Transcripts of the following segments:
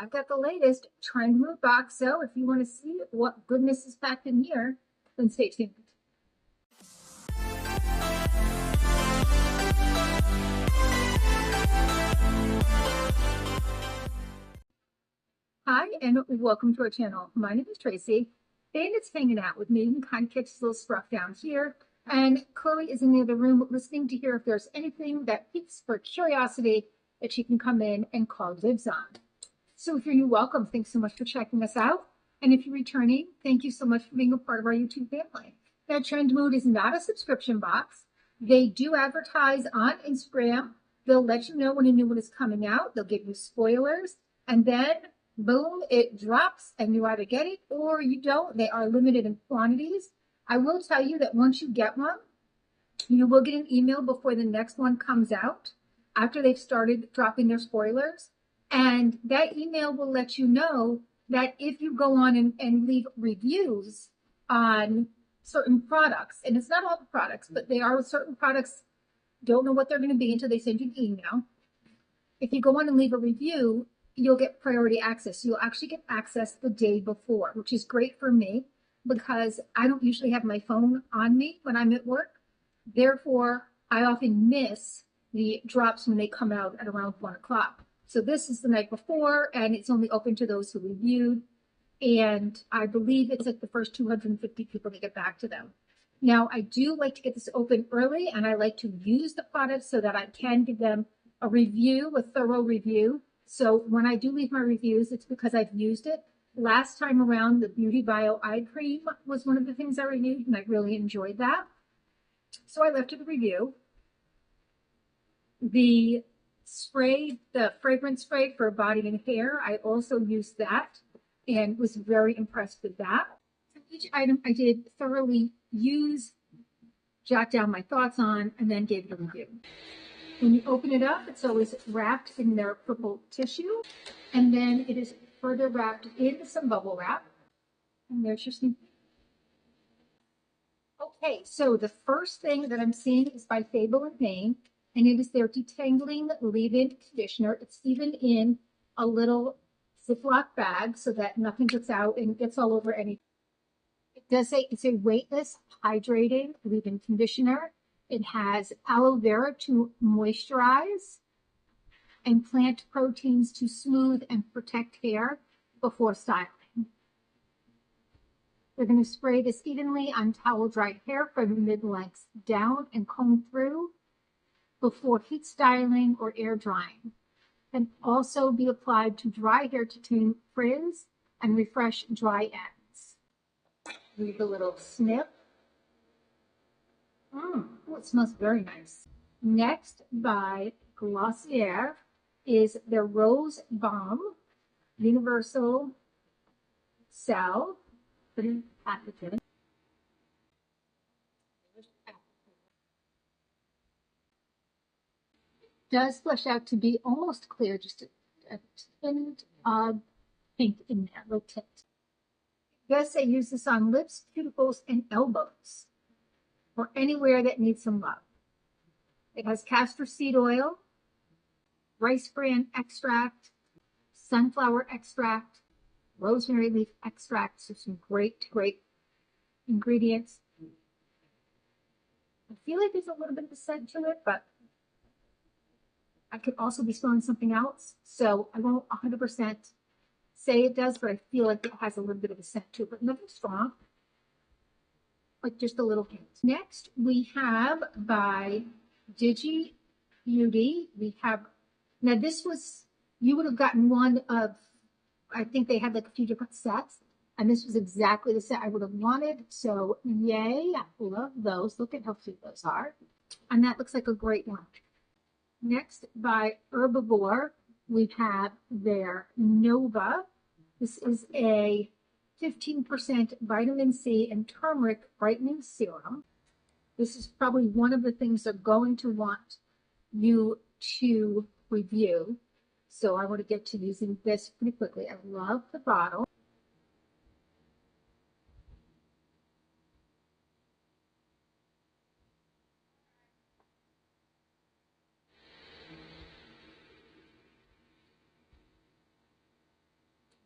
I've got the latest Trendmood Box, so if you want to see what goodness is packed in here, then stay tuned. Hi, and welcome to our channel. My name is Tracy, and it's hanging out with me. You can kind of catch this little scruff down here. And Chloe is in the other room listening to hear if there's anything that piques her curiosity that she can come in and call dibs on. So if you're new, welcome. Thanks so much for checking us out. And if you're returning, thank you so much for being a part of our YouTube family. Now, Trendmood is not a subscription box. They do advertise on Instagram. They'll let you know when a new one is coming out. They'll give you spoilers. And then, boom, it drops and you either get it or you don't. They are limited in quantities. I will tell you that once you get one, you will get an email before the next one comes out after they've started dropping their spoilers. And that email will let you know that if you go on and leave reviews on certain products, and it's not all the products, but they are certain products, don't know what they're going to be until they send you an email. If you go on and leave a review, you'll get priority access. You'll actually get access the day before, which is great for me because I don't usually have my phone on me when I'm at work. Therefore, I often miss the drops when they come out at around 1 o'clock. So this is the night before, and it's only open to those who reviewed. And I believe it's like the first 250 people to get back to them. Now, I do like to get this open early, and I like to use the product so that I can give them a review, a thorough review. So when I do leave my reviews, it's because I've used it. Last time around, the Beauty Bio Eye Cream was one of the things I reviewed, and I really enjoyed that. So I left it a review. The spray, the fragrance spray for body and hair, I also used that and was very impressed with that. So each item I did thoroughly use, jot down my thoughts on, and then gave it a review. When you open it up, it's always wrapped in their purple tissue, and then it is further wrapped in some bubble wrap. And there's your sneak peek. Okay, so the first thing that I'm seeing is by Fable and Maine, and it is their detangling leave-in conditioner. It's even in a little Ziploc bag so that nothing gets out and gets all over anything. It does say it's a weightless, hydrating leave-in conditioner. It has aloe vera to moisturize and plant proteins to smooth and protect hair before styling. We're going to spray this evenly on towel-dried hair from mid-length down and comb through before heat styling or air drying. Can also be applied to dry hair to tame frizz and refresh dry ends. Leave a little snip. Oh, it smells very nice. Next, by Glossier, is the Rose Balm Universal Cell. Put in packaging. Does flush out to be almost clear, just a tint of pink in there, little tint. Yes, I use this on lips, cuticles, and elbows, or anywhere that needs some love. It has castor seed oil, rice bran extract, sunflower extract, rosemary leaf extract, so some great ingredients. I feel like there's a little bit of a scent to it, but I could also be smelling something else, so I won't 100% say it does, but I feel like it has a little bit of a scent to it, but nothing strong, like just a little hint. Next, we have by Digi Beauty. We have, now this was, you would have gotten one of, I think they had like a few different sets, and this was exactly the set I would have wanted, so yay, I love those. Look at how cute those are, and that looks like a great one. Next, by Herbivore, we have their Nova. This is a 15% vitamin C and turmeric brightening serum. This is probably one of the things they're going to want you to review. So I want to get to using this pretty quickly. I love the bottle.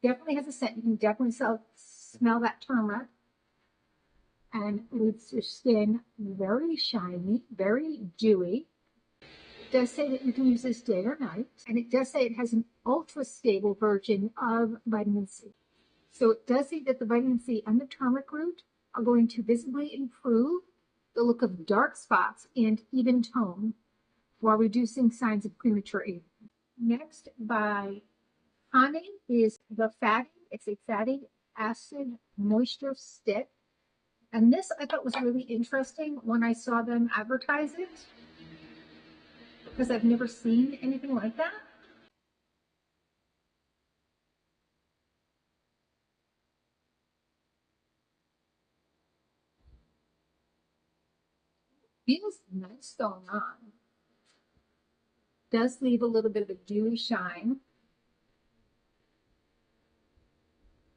definitely has a scent. You can definitely smell that turmeric, and leaves your skin very shiny, very dewy. It does say that you can use this day or night, and it does say it has an ultra stable version of vitamin C. So it does say that the vitamin C and the turmeric root are going to visibly improve the look of dark spots and even tone while reducing signs of premature aging. Next, by Honey, is the fatty. It's a fatty acid moisture stick. And this I thought was really interesting when I saw them advertise it, because I've never seen anything like that. Feels nice going on. Does leave a little bit of a dewy shine.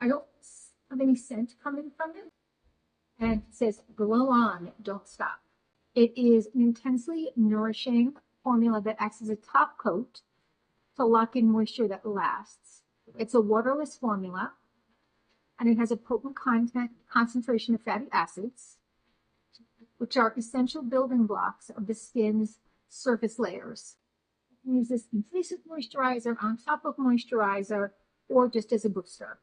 I don't have any scent coming from it. And it says, glow on, don't stop. It is an intensely nourishing formula that acts as a top coat to lock in moisture that lasts. It's a waterless formula, and it has a potent concentration of fatty acids, which are essential building blocks of the skin's surface layers. You can use this in place of moisturizer, on top of moisturizer, or just as a booster.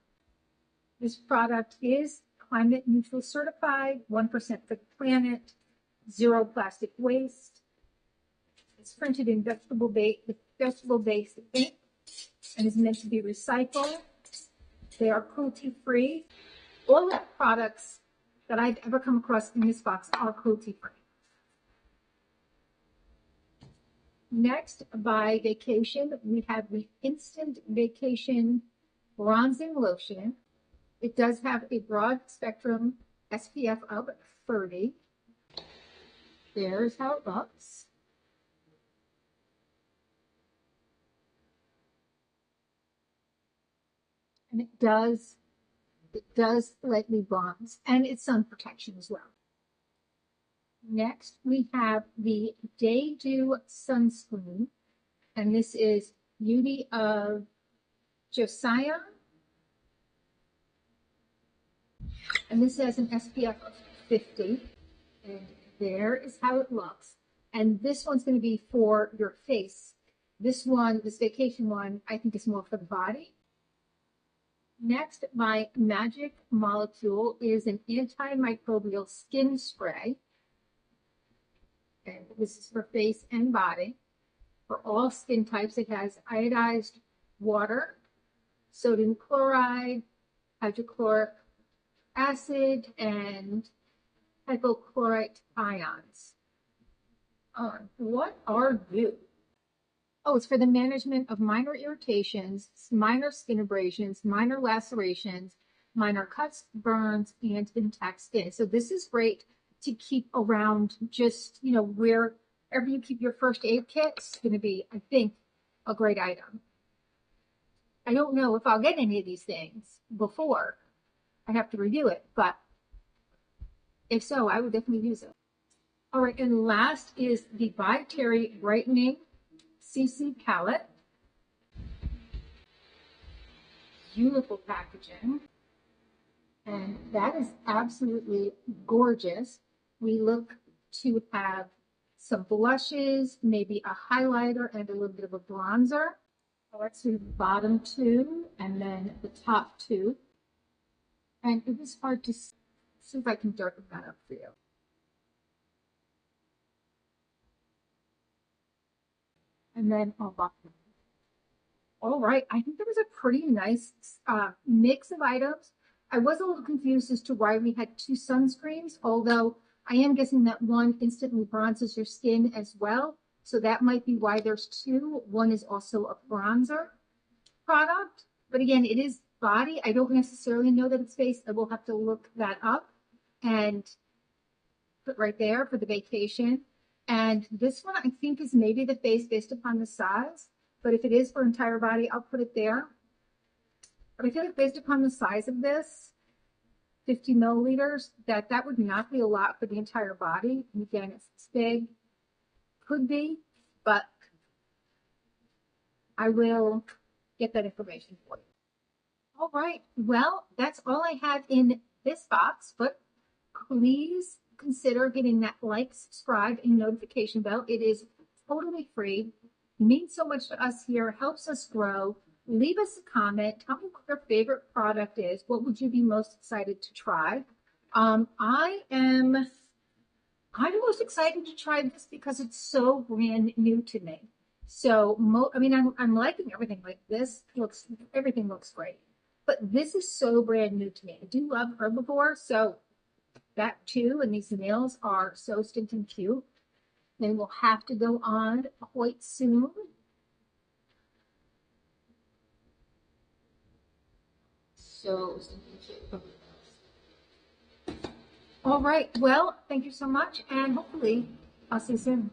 This product is climate neutral certified, 1% for the planet, 0 plastic waste. It's printed in vegetable-based ink and is meant to be recycled. They are cruelty-free. All of the products that I've ever come across in this box are cruelty-free. Next, by Vacation, we have the Instant Vacation Bronzing Lotion. It does have a broad spectrum SPF of 30. There's how it looks. And it does lightly bronze, and it's sun protection as well. Next, we have the Day Dew Sunscreen, and this is Beauty of Josiah. And this has an SPF of 50. And there is how it looks. And this one's going to be for your face. This Vacation one, I think is more for the body. Next, my Magic Molecule is an antimicrobial skin spray. And this is for face and body. For all skin types, it has iodized water, sodium chloride, hydrochloric acid, and hypochlorite ions. What are you? Oh, it's for the management of minor irritations, minor skin abrasions, minor lacerations, minor cuts, burns, and intact skin. So this is great to keep around, just, wherever you keep your first aid kit. It's going to be, I think, a great item. I don't know if I'll get any of these things before I have to review it, but if so, I would definitely use it. All right, and last is the By Terry Brightening CC Palette. Beautiful packaging. And that is absolutely gorgeous. We look to have some blushes, maybe a highlighter, and a little bit of a bronzer. So let's do the bottom two and then the top two. And it was hard to see if I can darken that up for you. And then I'll buff them. All right, I think there was a pretty nice mix of items. I was a little confused as to why we had 2 sunscreens, although I am guessing that one instantly bronzes your skin as well. So that might be why there's 2. One is also a bronzer product. But again, it is body. I don't necessarily know that it's face. I will have to look that up and put right there for the Vacation. And this one I think is maybe the face based upon the size. But if it is for entire body, I'll put it there. But I feel like based upon the size of this, 50 milliliters, that would not be a lot for the entire body. And again, it's big. Could be, but I will get that information for you. All right. Well, that's all I had in this box, but please consider hitting that like, subscribe, and notification bell. It is totally free. It means so much to us here, helps us grow. Leave us a comment. Tell me what your favorite product is. What would you be most excited to try? Um, I am I'm most excited to try this because it's so brand new to me. So, I mean, I'm liking everything. Like this looks, everything looks great. But this is so brand new to me. I do love herbivore, so that too. And these nails are so stinking cute. They will have to go on quite soon. So stinking cute. All right. Well, thank you so much, and hopefully I'll see you soon.